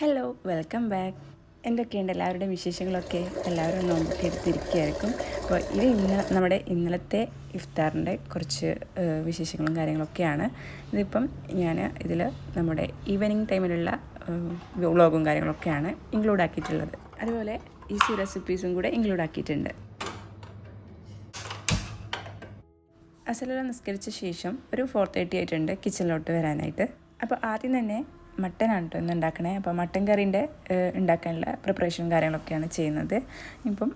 Hello, welcome back. എന്തൊക്കെയുണ്ട് എല്ലാവരുടെയും വിശേഷങ്ങളൊക്കെ? എല്ലാവരും നോമ്പൊക്കെ എടുത്തിരിക്കുകയായിരിക്കും. അപ്പോൾ ഇത് നമ്മുടെ ഇന്നലത്തെ ഇഫ്താറിൻ്റെ കുറച്ച് വിശേഷങ്ങളും കാര്യങ്ങളൊക്കെയാണ്. ഇതിപ്പം ഞാൻ ഇതിൽ നമ്മുടെ ഈവനിങ് ടൈമിലുള്ള വ്ളോഗും കാര്യങ്ങളൊക്കെയാണ് ഇൻക്ലൂഡ് ആക്കിയിട്ടുള്ളത്. അതുപോലെ ഈസി റെസിപ്പീസും കൂടെ ഇൻക്ലൂഡ് ആക്കിയിട്ടുണ്ട്. അസലെല്ലാം നിസ്കരിച്ച ശേഷം ഒരു 4:30 ആയിട്ടുണ്ട് കിച്ചണിലോട്ട് വരാനായിട്ട്. അപ്പോൾ ആദ്യം തന്നെ മട്ടനാണ് കേട്ടോ ഇന്ന് ഉണ്ടാക്കണേ. അപ്പോൾ മട്ടൻ കറീൻ്റെ ഉണ്ടാക്കാനുള്ള പ്രിപ്പറേഷനും കാര്യങ്ങളൊക്കെയാണ് ചെയ്യുന്നത്. ഇപ്പം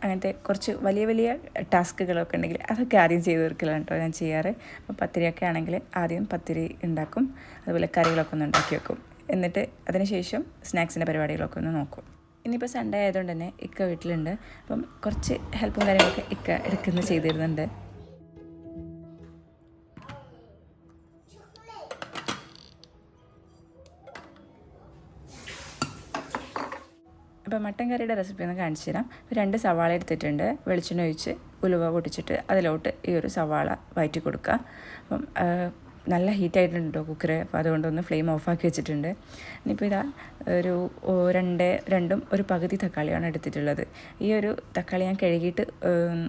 അങ്ങനത്തെ കുറച്ച് വലിയ വലിയ ടാസ്കുകളൊക്കെ ഉണ്ടെങ്കിൽ അതൊക്കെ ആദ്യം ചെയ്ത് തീർക്കലാണ് കേട്ടോ ഞാൻ ചെയ്യാറ്. അപ്പോൾ പത്തിരിയൊക്കെ ആണെങ്കിൽ ആദ്യം പത്തിരി ഉണ്ടാക്കും, അതുപോലെ കറികളൊക്കെ ഒന്ന് ഉണ്ടാക്കി വെക്കും. എന്നിട്ട് അതിനുശേഷം സ്നാക്സിൻ്റെ പരിപാടികളൊക്കെ ഒന്ന് നോക്കും. ഇനിയിപ്പോൾ സൺഡേ ആയതുകൊണ്ട് തന്നെ ഇക്ക വീട്ടിലുണ്ട്. അപ്പം കുറച്ച് ഹെൽപ്പും കാര്യങ്ങളൊക്കെ ഇക്ക എടുക്കുന്ന ചെയ്തിരുന്നുണ്ട്. അപ്പോൾ മട്ടൻ കറിയുടെ റെസിപ്പി ഒന്ന് കാണിച്ചു തരാം. 2 സവാള എടുത്തിട്ടുണ്ട്. വെളിച്ചെണ്ണ ഒഴിച്ച് ഉലുവ പൊട്ടിച്ചിട്ട് അതിലോട്ട് ഈ ഒരു സവാള വഴറ്റി കൊടുക്കുക. അപ്പം നല്ല ഹീറ്റായിട്ടുണ്ട് കേട്ടോ കുക്കർ. അപ്പോൾ അതുകൊണ്ടൊന്ന് ഫ്ലെയിം ഓഫാക്കി വെച്ചിട്ടുണ്ട്. ഇനിയിപ്പോൾ ഇതാ രണ്ടും ഒരു പകുതി തക്കാളിയാണ് എടുത്തിട്ടുള്ളത്. ഈ ഒരു തക്കാളി ഞാൻ കഴുകിയിട്ട്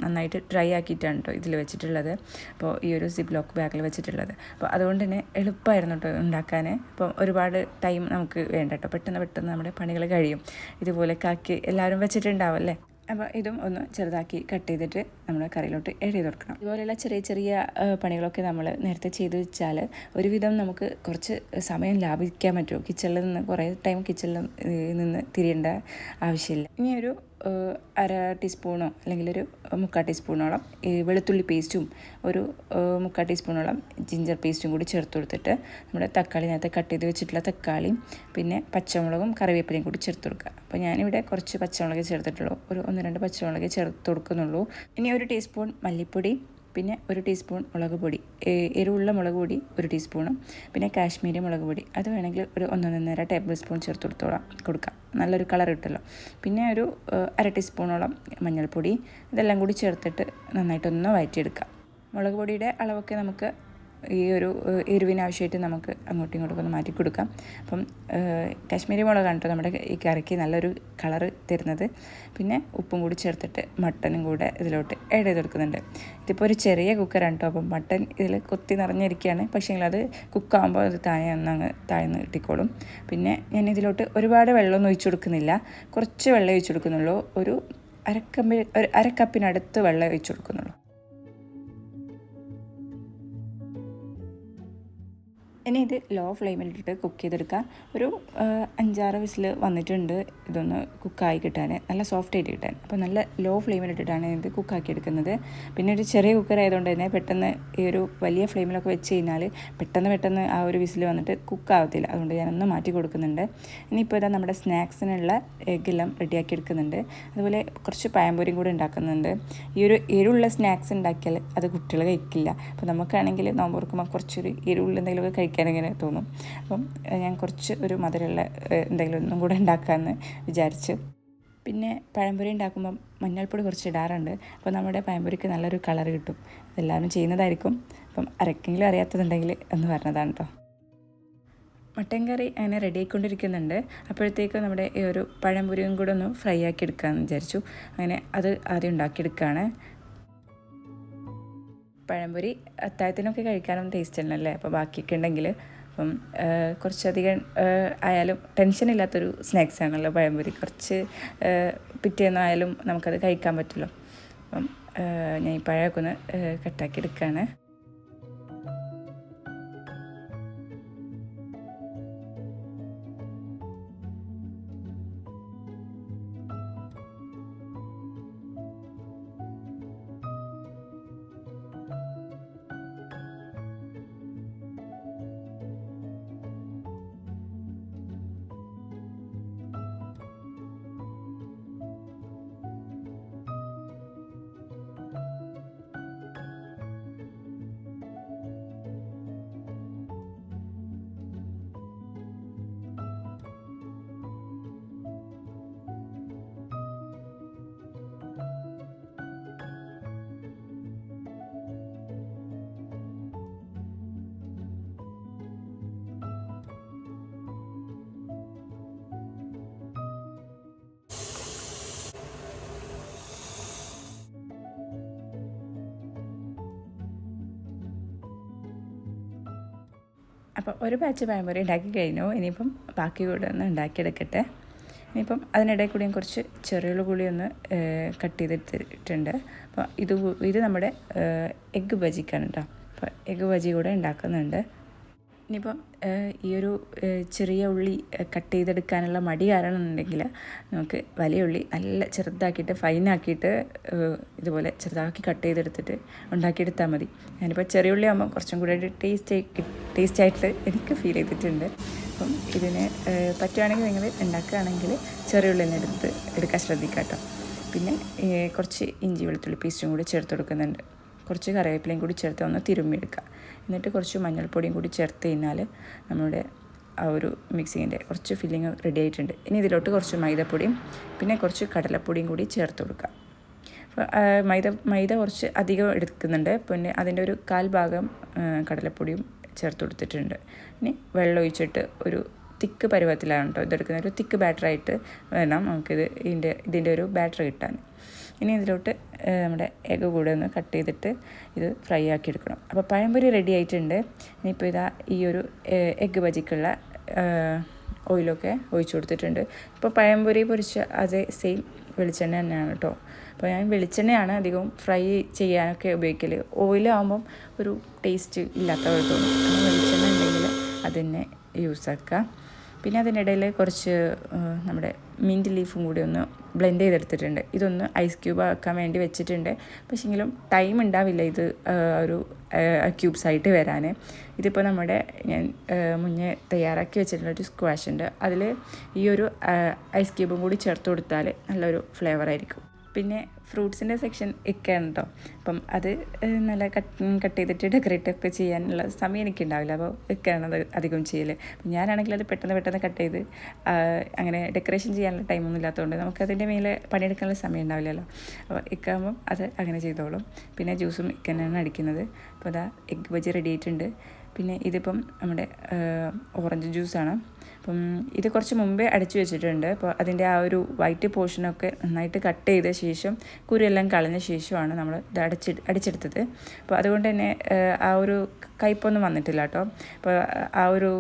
നന്നായിട്ട് ഡ്രൈ ആക്കിയിട്ടാണ് കേട്ടോ ഇതിൽ വെച്ചിട്ടുള്ളത്. അപ്പോൾ ഈ ഒരു സിപ്പ് ലോക്ക് ബാഗിൽ വെച്ചിട്ടുള്ളത്. അപ്പോൾ അതുകൊണ്ട് തന്നെ എളുപ്പമായിരുന്നു കേട്ടോ ഉണ്ടാക്കാൻ. അപ്പം ഒരുപാട് ടൈം നമുക്ക് വേണ്ട കേട്ടോ. പെട്ടെന്ന് നമ്മുടെ പണികൾ കഴിയും. ഇതുപോലെ കാക്കി എല്ലാവരും വെച്ചിട്ടുണ്ടാവും അല്ലേ. അപ്പോൾ ഇതും ഒന്ന് ചെറുതാക്കി കട്ട് ചെയ്തിട്ട് നമ്മൾ കറിയിലോട്ട് ആഡ് ചെയ്ത് കൊടുക്കണം. ഇതുപോലെയുള്ള ചെറിയ ചെറിയ പണികളൊക്കെ നമ്മൾ നേരത്തെ ചെയ്ത് വെച്ചാൽ ഒരുവിധം നമുക്ക് കുറച്ച് സമയം ലാഭിക്കാൻ പറ്റുമോ. കിച്ചണിൽ നിന്ന് കുറേ ടൈം കിച്ചണിൽ നിന്ന് തിരിയേണ്ട ആവശ്യമില്ല. ഇനി ഒരു അര ടീസ്പൂണോ അല്ലെങ്കിൽ ഒരു 3/4 ടീസ്പൂണോളം ഈ വെളുത്തുള്ളി പേസ്റ്റും ഒരു 3/4 ടീസ്പൂണോളം ജിഞ്ചർ പേസ്റ്റും കൂടി ചേർത്ത് കൊടുത്തിട്ട് നമ്മുടെ തക്കാളി നേരത്തെ കട്ട് ചെയ്ത് വെച്ചിട്ടുള്ള തക്കാളിയും പിന്നെ പച്ചമുളകും കറിവേപ്പിലയും കൂടി ചേർത്ത് കൊടുക്കുക. അപ്പോൾ ഞാനിവിടെ കുറച്ച് പച്ചമുളക് ചേർത്തിട്ടുള്ളൂ, ഒരു 1-2 പച്ചമുളക് ചേർത്ത് കൊടുക്കുന്നുള്ളൂ. ഇനി 1 ടീസ്പൂൺ മല്ലിപ്പൊടി, പിന്നെ 1 ടീസ്പൂൺ മുളക് പൊടി, എരിവുള്ള മുളക് പൊടി 1 ടീസ്പൂണും, പിന്നെ കാശ്മീരി മുളക് പൊടി അത് വേണമെങ്കിൽ ഒരു 1-1.5 ടേബിൾ സ്പൂൺ ചേർത്ത് കൊടുക്കാം, നല്ലൊരു കളർ കിട്ടുമല്ലോ. പിന്നെ ഒരു അര ടീസ്പൂണോളം മഞ്ഞൾപ്പൊടി, ഇതെല്ലാം കൂടി ചേർത്തിട്ട് നന്നായിട്ടൊന്ന് വഴറ്റിയെടുക്കാം. മുളക് പൊടിയുടെ അളവൊക്കെ നമുക്ക് ഈ ഒരു എരിവിനാവശ്യമായിട്ട് നമുക്ക് അങ്ങോട്ടും ഇങ്ങോട്ടും ഒന്ന് മാറ്റി കൊടുക്കാം. അപ്പം കാശ്മീരി മുളകാണ് കേട്ടോ നമ്മുടെ ഈ കറിക്ക് നല്ലൊരു കളറ് തരുന്നത്. പിന്നെ ഉപ്പും കൂടി ചേർത്തിട്ട് മട്ടനും കൂടെ ഇതിലോട്ട് ആഡ് ചെയ്ത് കൊടുക്കുന്നുണ്ട്. ഇതിപ്പോൾ ഒരു ചെറിയ കുക്കറാണ് കേട്ടോ. അപ്പം മട്ടൻ ഇതിൽ കൊത്തി നിറഞ്ഞിരിക്കുകയാണ്. പക്ഷേ അത് കുക്കാകുമ്പോൾ അത് താഴ്ന്ന് കിട്ടിക്കോളും. പിന്നെ ഞാൻ ഇതിലോട്ട് ഒരുപാട് വെള്ളമൊന്നും ഒഴിച്ചു കൊടുക്കുന്നില്ല, കുറച്ച് വെള്ളം ഒഴിച്ചു കൊടുക്കുന്നുള്ളൂ. ഒരു അര കപ്പിനടുത്ത് വെള്ളം ഒഴിച്ചു കൊടുക്കുന്നുള്ളൂ. ഇനി ഇത് ലോ ഫ്ലെയിമിലിട്ടിട്ട് കുക്ക് ചെയ്തെടുക്കുക. ഒരു 5-6 വിസിൽ വന്നിട്ടുണ്ട് ഇതൊന്ന് കുക്കായി കിട്ടാൻ, നല്ല സോഫ്റ്റ് ആയിട്ട് കിട്ടാൻ. അപ്പോൾ നല്ല ലോ ഫ്ലെയിമിലിട്ടിട്ടാണ് ഇത് കുക്കാക്കി എടുക്കുന്നത്. പിന്നെ ഒരു ചെറിയ കുക്കർ ആയതുകൊണ്ട് തന്നെ പെട്ടെന്ന് ഈ ഒരു വലിയ ഫ്ലെയിമിലൊക്കെ വെച്ച് കഴിഞ്ഞാൽ പെട്ടെന്ന് ആ ഒരു വിസിൽ വന്നിട്ട് കുക്കാവത്തില്ല. അതുകൊണ്ട് ഞാനൊന്ന് മാറ്റി കൊടുക്കുന്നുണ്ട്. ഇനിയിപ്പോൾ ഇതാ നമ്മുടെ സ്നാക്സിനുള്ള എഗ്ഗെല്ലാം റെഡിയാക്കി എടുക്കുന്നുണ്ട്. അതുപോലെ കുറച്ച് പഴംപൊരിയും കൂടി ഉണ്ടാക്കുന്നുണ്ട്. ഈ ഒരു എരിവുള്ള സ്നാക്സ് ഉണ്ടാക്കിയാൽ അത് കുട്ടികൾ കഴിക്കില്ല. അപ്പോൾ നമുക്കാണെങ്കിൽ നോമ്പ് തുറക്കുമ്പോൾ കുറച്ചൊരു എരിവുള്ള എന്തെങ്കിലുമൊക്കെ കഴിക്കാനിങ്ങനെ തോന്നും. അപ്പം ഞാൻ കുറച്ച് ഒരു മധുരമുള്ള എന്തെങ്കിലും ഒന്നും കൂടെ ഉണ്ടാക്കാമെന്ന് വിചാരിച്ചു. പിന്നെ പഴംപൊരി ഉണ്ടാക്കുമ്പം മഞ്ഞൾപ്പൊടി കുറച്ച് ഇടാറുണ്ട്. അപ്പോൾ നമ്മുടെ പഴംപൊരിക്ക് നല്ലൊരു കളർ കിട്ടും. അതെല്ലാവരും ചെയ്യുന്നതായിരിക്കും. അപ്പം ആരെങ്കിലും അറിയാത്തതുണ്ടെങ്കിൽ എന്ന് പറഞ്ഞതാണ് കേട്ടോ. മട്ടൻ കറി അങ്ങനെ റെഡി ആയിക്കൊണ്ടിരിക്കുന്നുണ്ട്. അപ്പോഴത്തേക്കും നമ്മുടെ ഈ ഒരു പഴംപൊരിയും കൂടെ ഒന്ന് ഫ്രൈ ആക്കി എടുക്കാമെന്ന് വിചാരിച്ചു. അങ്ങനെ അത് ആദ്യം ഉണ്ടാക്കിയെടുക്കുകയാണ്. പഴംപൊരി അത്താഴത്തിനൊക്കെ കഴിക്കാനും ടേസ്റ്റ് തന്നെയല്ലേ. അപ്പോൾ ബാക്കിയൊക്കെ ഉണ്ടെങ്കിൽ അപ്പം കുറച്ചധികം ആയാലും ടെൻഷനില്ലാത്തൊരു സ്നാക്സ് ആണല്ലോ പഴംപൊരി. കുറച്ച് പിറ്റേന്നായാലും നമുക്കത് കഴിക്കാൻ പറ്റുമല്ലോ. അപ്പം ഞാൻ ഈ പഴമൊക്കെ ഒന്ന് കട്ടാക്കി എടുക്കുകയാണ്. അപ്പോൾ ഒരു ബാച്ച് പഴംപൊരി ഉണ്ടാക്കി കഴിഞ്ഞു. ഇനിയിപ്പം ബാക്കി കൂടെ ഒന്ന് ഉണ്ടാക്കിയെടുക്കട്ടെ. ഇനിയിപ്പം അതിനിടയിൽ കൂടി ഞാൻ കുറച്ച് ചെറിയുള്ളി കൂടി ഒന്ന് കട്ട് ചെയ്തിട്ടിട്ടുണ്ട്. അപ്പോൾ ഇത് നമ്മുടെ എഗ്ഗ് ബജിക്കാണ് കേട്ടോ. അപ്പോൾ എഗ്ഗ് ബജി കൂടെ ഉണ്ടാക്കുന്നുണ്ട്. ഇനിയിപ്പം ഈ ഒരു ചെറിയ ഉള്ളി കട്ട് ചെയ്തെടുക്കാനുള്ള മടി കാരണം എന്നുണ്ടെങ്കിൽ നമുക്ക് വലിയ ഉള്ളി നല്ല ചെറുതാക്കിയിട്ട് ഫൈനാക്കിയിട്ട് ഇതുപോലെ കട്ട് ചെയ്തെടുത്തിട്ട് ഉണ്ടാക്കിയെടുത്താൽ മതി. ഞാനിപ്പോൾ ചെറിയ ഉള്ളി ആകുമ്പോൾ കുറച്ചും കൂടെ ടേസ്റ്റായിട്ട് എനിക്ക് ഫീൽ ചെയ്തിട്ടുണ്ട്. അപ്പം ഇതിന് പറ്റുകയാണെങ്കിൽ നിങ്ങൾ ഉണ്ടാക്കുകയാണെങ്കിൽ ചെറിയ ഉള്ളി തന്നെ എടുക്കാൻ ശ്രദ്ധിക്കുക കേട്ടോ. പിന്നെ കുറച്ച് ഇഞ്ചി വെളുത്തുള്ളി പേസ്റ്റും കൂടി ചേർത്ത് കൊടുക്കുന്നുണ്ട്. കുറച്ച് കറിവേപ്പിലയും കൂടി ചേർത്ത് ഒന്ന് തിരുമ്മിയെടുക്കുക. എന്നിട്ട് കുറച്ച് മഞ്ഞൾപ്പൊടിയും കൂടി ചേർത്ത് കഴിഞ്ഞാൽ നമ്മുടെ ആ ഒരു മിക്സിങ്ങിൻ്റെ കുറച്ച് ഫില്ലിങ് റെഡി ആയിട്ടുണ്ട്. ഇനി ഇതിലോട്ട് കുറച്ച് മൈദപ്പൊടിയും പിന്നെ കുറച്ച് കടലപ്പൊടിയും കൂടി ചേർത്ത് കൊടുക്കുക. അപ്പോൾ മൈദ കുറച്ച് അധികം എടുക്കുന്നുണ്ട്. പിന്നെ അതിൻ്റെ ഒരു 1/4 ഭാഗം കടലപ്പൊടിയും ചേർത്ത് കൊടുത്തിട്ടുണ്ട്. ഇനി വെള്ളം ഒഴിച്ചിട്ട് ഒരു തിക്ക് പരുവത്തിലാണ് കേട്ടോ ഇതെടുക്കുന്നത്. ഒരു തിക്ക് ബാറ്ററായിട്ട് വേണം നമുക്കിത് ഇതിൻ്റെ ഒരു ബാറ്റർ കിട്ടാൻ. ഇനി ഇതിലോട്ട് നമ്മുടെ എഗ്ഗ് കൂടെ ഒന്ന് കട്ട് ചെയ്തിട്ട് ഇത് ഫ്രൈ ആക്കി എടുക്കണം. അപ്പോൾ പഴംപൊരി റെഡി ആയിട്ടുണ്ട്. ഇനിയിപ്പോൾ ഈ ഒരു എഗ്ഗ് ബജിക്കുള്ള ഓയിലൊക്കെ ഒഴിച്ചു കൊടുത്തിട്ടുണ്ട്. ഇപ്പോൾ പഴംപൊരി പൊരിച്ച അതേ സെയിം വെളിച്ചെണ്ണ തന്നെയാണ് കേട്ടോ. അപ്പോൾ ഞാൻ വെളിച്ചെണ്ണയാണ് അധികവും ഫ്രൈ ചെയ്യാനൊക്കെ ഉപയോഗിക്കൽ. ഓയിലാകുമ്പം ഒരു ടേസ്റ്റ് ഇല്ലാത്ത പോലെ തോന്നും. വെളിച്ചെണ്ണ ഉണ്ടെങ്കിൽ അത് തന്നെ യൂസ് ആക്കുക. പിന്നെ അതിനിടയിൽ കുറച്ച് നമ്മുടെ മിൻറ്റ് ലീഫും കൂടി ഒന്ന് ബ്ലെൻഡ് ചെയ്തെടുത്തിട്ടുണ്ട്. ഇതൊന്ന് ഐസ് ക്യൂബ് ആക്കാൻ വേണ്ടി വെച്ചിട്ടുണ്ട്. പക്ഷേങ്കിലും ടൈം ഉണ്ടാവില്ല ഇത് ഒരു ക്യൂബ്സായിട്ട് വരാൻ. ഇതിപ്പോൾ ഞാൻ മുന്നേ തയ്യാറാക്കി വെച്ചിട്ടുള്ളൊരു സ്ക്വാഷ് ഉണ്ട്. അതിൽ ഈ ഒരു ഐസ് ക്യൂബും കൂടി ചേർത്ത് കൊടുത്താൽ നല്ലൊരു ഫ്ലേവറായിരിക്കും. പിന്നെ ഫ്രൂട്ട്സിൻ്റെ സെക്ഷൻ ഒക്കെയാണ് കേട്ടോ. അപ്പം അത് നല്ല കട്ട് ചെയ്തിട്ട് ഡെക്കറേറ്റ് ഒക്കെ ചെയ്യാനുള്ള സമയം എനിക്കുണ്ടാവില്ല. അപ്പോൾ ഒക്കെയാണ് അത് അധികം ചെയ്യൽ. ഞാനാണെങ്കിൽ അത് പെട്ടെന്ന് കട്ട് ചെയ്ത് അങ്ങനെ ഡെക്കറേഷൻ ചെയ്യാനുള്ള ടൈമൊന്നും ഇല്ലാത്തതുകൊണ്ട് നമുക്കതിൻ്റെ മേലെ പണിയെടുക്കാനുള്ള സമയം ഉണ്ടാവില്ലല്ലോ. അപ്പോൾ ഇക്കാകുമ്പം അത് അങ്ങനെ ചെയ്തോളും. പിന്നെ ജ്യൂസും ഇക്കന്നെയാണ് അടിക്കുന്നത്. അപ്പോൾ അതാ എഗ്ഗ് ബജി റെഡി ആയിട്ടുണ്ട്. പിന്നെ ഇതിപ്പം നമ്മുടെ ഓറഞ്ച് ജ്യൂസാണ്. അപ്പം ഇത് കുറച്ച് മുമ്പേ അടിച്ചു വെച്ചിട്ടുണ്ട്. അപ്പോൾ അതിൻ്റെ ആ ഒരു വൈറ്റ് പോർഷനൊക്കെ നന്നായിട്ട് കട്ട് ചെയ്ത ശേഷം കുരുവെല്ലാം കളഞ്ഞ ശേഷമാണ് നമ്മൾ ഇത് അടിച്ചെടുത്തത്. അപ്പോൾ അതുകൊണ്ട് തന്നെ ആ ഒരു കയ്പൊന്നും വന്നിട്ടില്ല കേട്ടോ. അപ്പോൾ ആ ഒരു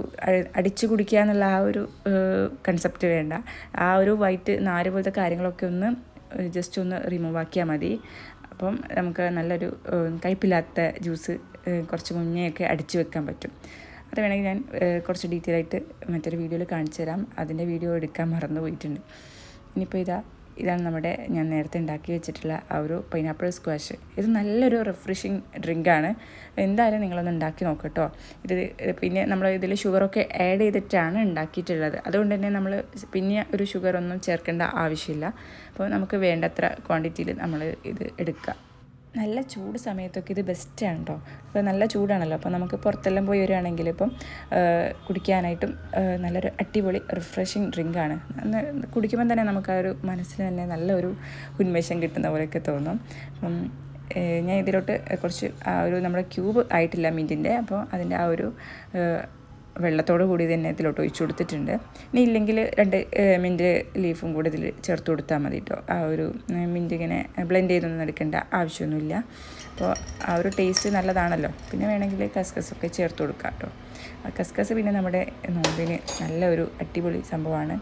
അടിച്ചു കുടിക്കുക എന്നുള്ള ആ ഒരു കൺസെപ്റ്റ് വേണ്ട. ആ ഒരു വൈറ്റ് നാര് പോലത്തെ കാര്യങ്ങളൊക്കെ ഒന്ന് ജസ്റ്റ് ഒന്ന് റിമൂവ് ആക്കിയാൽ മതി. അപ്പം നമുക്ക് നല്ലൊരു കയ്പില്ലാത്ത ജ്യൂസ് കുറച്ച് മുന്നേയൊക്കെ അടിച്ചു വെക്കാൻ പറ്റും. അത് വേണമെങ്കിൽ ഞാൻ കുറച്ച് ഡീറ്റെയിൽ ആയിട്ട് മറ്റൊരു വീഡിയോയിൽ കാണിച്ചു തരാം. അതിൻ്റെ വീഡിയോ എടുക്കാൻ മറന്നു പോയിട്ടുണ്ട്. ഇനിയിപ്പോൾ ഇതാണ് നമ്മുടെ ഞാൻ നേരത്തെ ഉണ്ടാക്കി വെച്ചിട്ടുള്ള ആ ഒരു പൈനാപ്പിൾ സ്ക്വാഷ്. ഇത് നല്ലൊരു റിഫ്രഷിങ് ഡ്രിങ്കാണ്. എന്തായാലും നിങ്ങളൊന്ന് ഉണ്ടാക്കി നോക്കട്ടോ. പിന്നെ നമ്മൾ ഇതിൽ ഷുഗറൊക്കെ ആഡ് ചെയ്തിട്ടാണ് ഉണ്ടാക്കിയിട്ടുള്ളത്. അതുകൊണ്ട് തന്നെ നമ്മൾ പിന്നെ ഒരു ഷുഗറൊന്നും ചേർക്കേണ്ട ആവശ്യമില്ല. അപ്പോൾ നമുക്ക് വേണ്ടത്ര ക്വാണ്ടിറ്റിയിൽ നമ്മൾ ഇത് എടുക്കുക. നല്ല ചൂട് സമയത്തൊക്കെ ഇത് ബെസ്റ്റാണ് കേട്ടോ. അപ്പോൾ നല്ല ചൂടാണല്ലോ. അപ്പോൾ നമുക്ക് പുറത്തെല്ലാം പോയി വരികയാണെങ്കിൽ ഇപ്പം കുടിക്കാനായിട്ടും നല്ലൊരു അടിപൊളി റിഫ്രഷിങ് ഡ്രിങ്കാണ്. കുടിക്കുമ്പം തന്നെ നമുക്ക് ആ ഒരു മനസ്സിന് തന്നെ നല്ലൊരു ഉന്മേഷം കിട്ടുന്ന പോലെയൊക്കെ തോന്നും. അപ്പം ഞാൻ ഇതിലോട്ട് കുറച്ച് ആ ഒരു നമ്മുടെ ക്യൂബ് ആയിട്ടില്ല മിൻറ്റിൻ്റെ. അപ്പോൾ അതിൻ്റെ ആ ഒരു വെള്ളത്തോട് കൂടി തന്നെ ഇതിലോട്ട് ഒഴിച്ചു കൊടുത്തിട്ടുണ്ട്. ഇനി ഇല്ലെങ്കിൽ 2 മിൻറ്റ് ലീഫും കൂടി ഇതിൽ ചേർത്ത് കൊടുത്താൽ മതി കേട്ടോ. ആ ഒരു മിൻറ്റ് ഇങ്ങനെ ബ്ലെൻഡ് ചെയ്തൊന്നും എടുക്കേണ്ട ആവശ്യമൊന്നുമില്ല. അപ്പോൾ ആ ഒരു ടേസ്റ്റ് നല്ലതാണല്ലോ. പിന്നെ വേണമെങ്കിൽ കസ്കസൊക്കെ ചേർത്ത് കൊടുക്കാം കേട്ടോ. കസ്കസ് പിന്നെ നമ്മുടെ നോമ്പിന് നല്ല ഒരു അടിപൊളി സംഭവമാണ്.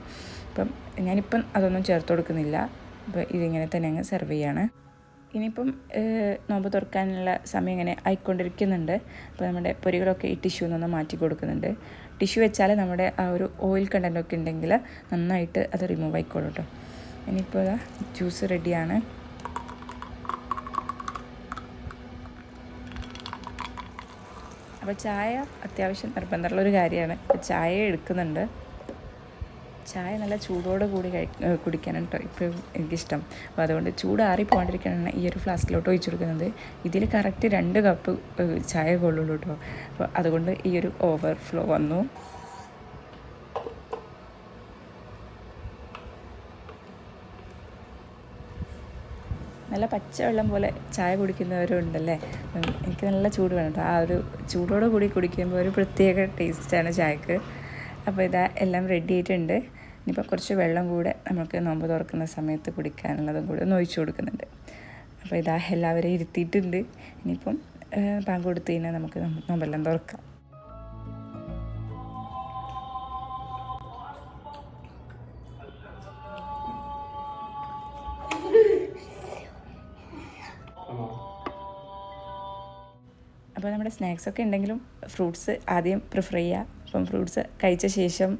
അപ്പം ഞാനിപ്പം അതൊന്നും ചേർത്ത് കൊടുക്കുന്നില്ല. അപ്പോൾ ഇതിങ്ങനെ തന്നെ അങ്ങ് സെർവ് ചെയ്യാണ്. ഇനിയിപ്പം നോമ്പ് തുറക്കാനുള്ള സമയം ഇങ്ങനെ ആയിക്കൊണ്ടിരിക്കുന്നുണ്ട്. അപ്പോൾ നമ്മുടെ പൊരികളൊക്കെ ഈ ടിഷ്യൂ നിന്ന് മാറ്റി കൊടുക്കുന്നുണ്ട്. ടിഷ്യൂ വെച്ചാൽ നമ്മുടെ ആ ഒരു ഓയിൽ കണ്ടൻറ്റൊക്കെ ഉണ്ടെങ്കിൽ നന്നായിട്ട് അത് റിമൂവ് ആയിക്കോളും കേട്ടോ. ഇനിയിപ്പോൾ ജ്യൂസ് റെഡിയാണ്. അപ്പോൾ ചായ അത്യാവശ്യം നിർബന്ധമുള്ളൊരു കാര്യമാണ്. ചായ എടുക്കുന്നുണ്ട്. ചായ നല്ല ചൂടോടെ കൂടി കുടിക്കാനാണ് കേട്ടോ ഇപ്പോഴും എനിക്കിഷ്ടം. അപ്പോൾ അതുകൊണ്ട് ചൂടാറി പോകാണ്ടിരിക്കാനാണ് ഈ ഒരു ഫ്ലാസ്കിലോട്ട് ഒഴിച്ചു കൊടുക്കുന്നത്. ഇതിൽ കറക്റ്റ് 2 കപ്പ് ചായ കൊള്ളുള്ളൂ കേട്ടോ. അപ്പോൾ അതുകൊണ്ട് ഈ ഒരു ഓവർഫ്ലോ വന്നു. നല്ല പച്ചവെള്ളം പോലെ ചായ കുടിക്കുന്നവരുണ്ടല്ലേ. എനിക്ക് നല്ല ചൂട് വേണം കേട്ടോ. ആ ഒരു ചൂടോടെ കൂടി കുടിക്കുമ്പോൾ ഒരു പ്രത്യേക ടേസ്റ്റാണ് ചായക്ക്. അപ്പോൾ എല്ലാം റെഡി ആയിട്ടുണ്ട്. ഇനിയിപ്പോൾ കുറച്ച് വെള്ളം കൂടെ നമുക്ക് നോമ്പ് തുറക്കുന്ന സമയത്ത് കുടിക്കാനുള്ളതും കൂടെ ഒന്ന് ഒഴിച്ചു കൊടുക്കുന്നുണ്ട്. അപ്പോൾ എല്ലാവരെയും ഇരുത്തിയിട്ടുണ്ട്. ഇനിയിപ്പം പാങ്ക് കൊടുത്ത് കഴിഞ്ഞാൽ നമുക്ക് നോമ്പെല്ലാം തുറക്കാം. അപ്പോൾ നമ്മുടെ സ്നാക്സൊക്കെ ഉണ്ടെങ്കിലും ഫ്രൂട്ട്സ് ആദ്യം പ്രിഫർ ചെയ്യുക. അപ്പം ഫ്രൂട്ട്സ് കഴിച്ച ശേഷം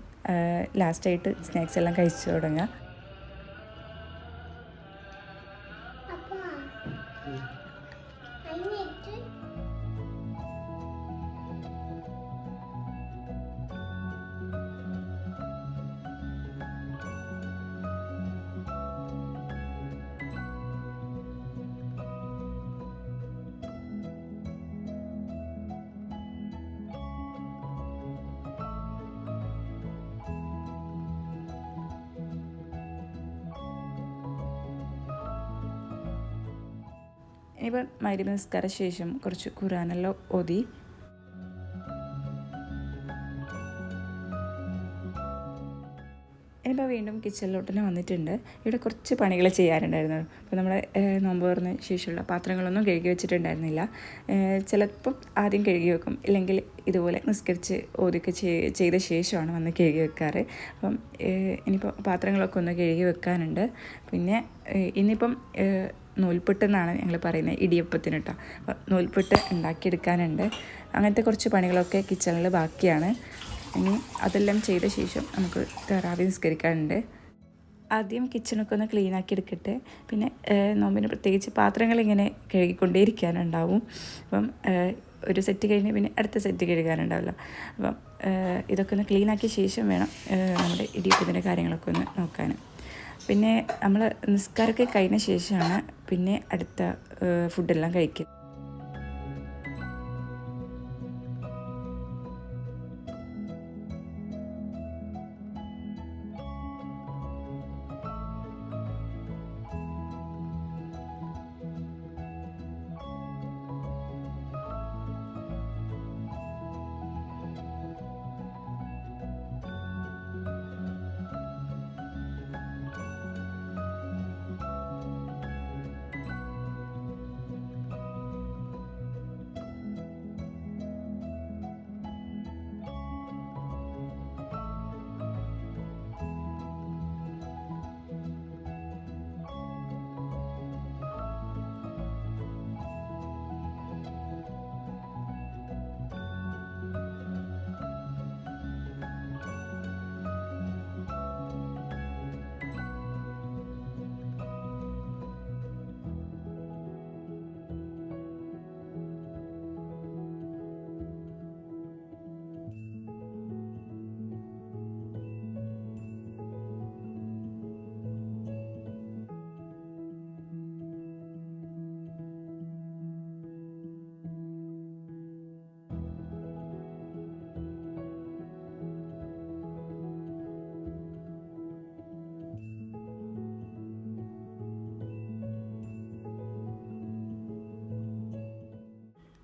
ലാസ്റ്റായിട്ട് സ്നാക്സ് എല്ലാം കഴിച്ചു തുടങ്ങുക. ഇനിയിപ്പോൾ മഗ്‌രിബ് നിസ്കാര ശേഷം കുറച്ച് ഖുർആനെല്ലാം ഓതി ഇനിയിപ്പോൾ വീണ്ടും കിച്ചണിലോട്ട് തന്നെ വന്നിട്ടുണ്ട്. ഇവിടെ കുറച്ച് പണികൾ ചെയ്യാറുണ്ടായിരുന്നു. അപ്പോൾ നമ്മൾ നോമ്പ് തുറന്ന ശേഷമുള്ള പാത്രങ്ങളൊന്നും കഴുകി വെച്ചിട്ടുണ്ടായിരുന്നില്ല. ചിലപ്പം ആദ്യം കഴുകി വെക്കും, ഇല്ലെങ്കിൽ ഇതുപോലെ നിസ്കരിച്ച് ഓതിയൊക്കെ ചെയ്ത ശേഷമാണ് വന്ന് കഴുകി വെക്കാറ്. അപ്പം ഇനിയിപ്പോൾ പാത്രങ്ങളൊക്കെ ഒന്ന് കഴുകി വെക്കാനുണ്ട്. പിന്നെ ഇന്നിപ്പം നൂൽപുട്ടെന്നാണ് ഞങ്ങൾ പറയുന്നത്, ഇടിയപ്പത്തിന് കേട്ടോ. അപ്പോൾ നൂൽപുട്ട് ഉണ്ടാക്കിയെടുക്കാനുണ്ട്. അങ്ങനത്തെ കുറച്ച് പണികളൊക്കെ കിച്ചണിൽ ബാക്കിയാണ്. ഇനി അതെല്ലാം ചെയ്ത ശേഷം നമുക്ക് തറാവി നിസ്കരിക്കാനുണ്ട്. ആദ്യം കിച്ചണൊക്കെ ഒന്ന് ക്ലീൻ ആക്കി എടുക്കട്ടെ. പിന്നെ നോമ്പിന് പ്രത്യേകിച്ച് പാത്രങ്ങളിങ്ങനെ കഴുകിക്കൊണ്ടേയിരിക്കാനുണ്ടാവും. അപ്പം ഒരു സെറ്റ് കഴിഞ്ഞ് പിന്നെ അടുത്ത സെറ്റ് കഴുകാനുണ്ടാവുമല്ലോ. അപ്പം ഇതൊക്കെ ഒന്ന് ക്ലീൻ ആക്കിയ ശേഷം വേണം നമ്മുടെ ഇടിയപ്പത്തിൻ്റെ കാര്യങ്ങളൊക്കെ ഒന്ന് നോക്കാൻ. പിന്നെ നമ്മൾ നിസ്കാരമൊക്കെ കഴിഞ്ഞ ശേഷമാണ് പിന്നെ അടുത്ത ഫുഡെല്ലാം കഴിക്കുക.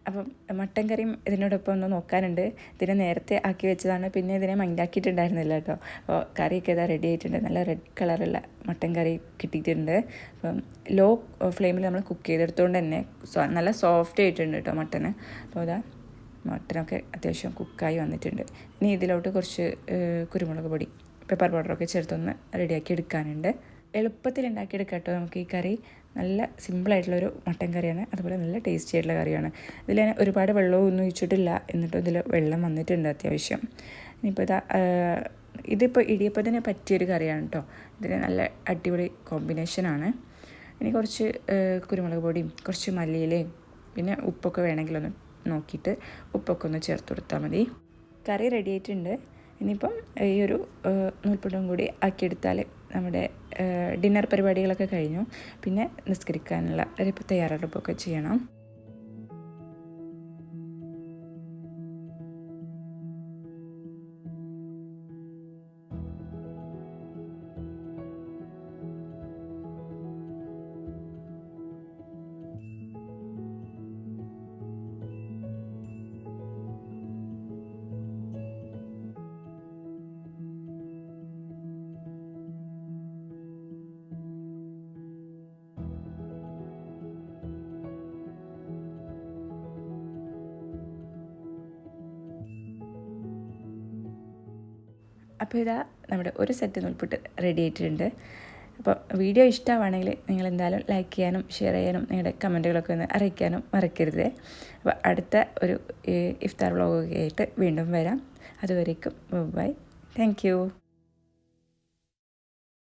അപ്പം മട്ടൻ കറിയും ഇതിനോടൊപ്പം ഒന്ന് നോക്കാനുണ്ട്. ഇതിനെ നേരത്തെ ആക്കി വെച്ചതാണ്, പിന്നെ ഇതിനെ മൈൻഡാക്കിയിട്ടുണ്ടായിരുന്നില്ല കേട്ടോ. അപ്പോൾ കറിയൊക്കെ ഇതാ റെഡി ആയിട്ടുണ്ട്. നല്ല റെഡ് കളറുള്ള മട്ടൻ കറി കിട്ടിയിട്ടുണ്ട്. അപ്പം ലോ ഫ്ലെയിമിൽ നമ്മൾ കുക്ക് ചെയ്തെടുത്തുകൊണ്ട് തന്നെ നല്ല സോഫ്റ്റ് ആയിട്ടുണ്ട് കേട്ടോ മട്ടന്. അപ്പോൾ ഇതാ മട്ടനൊക്കെ അത്യാവശ്യം കുക്കായി വന്നിട്ടുണ്ട്. ഇനി ഇതിലോട്ട് കുറച്ച് കുരുമുളക് പൊടി, പെപ്പർ പൗഡറൊക്കെ ചേർത്തൊന്ന് റെഡിയാക്കി എടുക്കാനുണ്ട്. എളുപ്പത്തിൽ ഉണ്ടാക്കിയെടുക്കാം കേട്ടോ നമുക്ക് ഈ കറി. നല്ല സിമ്പിളായിട്ടുള്ളൊരു മട്ടൻ കറിയാണ്, അതുപോലെ നല്ല ടേസ്റ്റി ആയിട്ടുള്ള കറിയാണ്. ഇതിൽ ഞാൻ ഒരുപാട് വെള്ളവും ഒന്നും ഒഴിച്ചിട്ടില്ല, എന്നിട്ടും ഇതിൽ വെള്ളം വന്നിട്ടുണ്ട് അത്യാവശ്യം. ഇനിയിപ്പോൾ ഇതിപ്പോൾ ഇടിയപ്പത്തിന് പറ്റിയൊരു കറിയാണ് കേട്ടോ. ഇതിന് നല്ല അടിപൊളി കോമ്പിനേഷനാണ്. ഇനി കുറച്ച് കുരുമുളക് പൊടിയും കുറച്ച് മല്ലിയിലയും പിന്നെ ഉപ്പൊക്കെ വേണമെങ്കിലൊന്ന് നോക്കിയിട്ട് ഉപ്പൊക്കെ ഒന്ന് ചേർത്ത് കൊടുത്താൽ മതി. കറി റെഡി ആയിട്ടുണ്ട്. ഇനിയിപ്പം ഈ ഒരു നൂൽപുട്ടും കൂടി ആക്കിയെടുത്താൽ നമ്മുടെ ഡിന്നർ പരിപാടികളൊക്കെ കഴിഞ്ഞു. പിന്നെ നിസ്കരിക്കാനുള്ള ഒരു തയ്യാറെടുപ്പൊക്കെ ചെയ്യണം. അപ്പോൾ ഇതാ നമ്മുടെ ഒരു സെറ്റ് നൂൽപുട്ട് റെഡി ആയിട്ടുണ്ട്. അപ്പോൾ വീഡിയോ ഇഷ്ടമാണെങ്കിൽ നിങ്ങൾ എന്തായാലും ലൈക്ക് ചെയ്യാനും ഷെയർ ചെയ്യാനും നിങ്ങളുടെ കമൻറ്റുകളൊക്കെ ഒന്ന് അറിയിക്കാനും മറക്കരുത്. അപ്പോൾ അടുത്ത ഒരു ഇഫ്താർ വ്ളോഗൊക്കെ ആയിട്ട് വീണ്ടും വരാം. അതുവരേക്കും ബൈ. Thank you.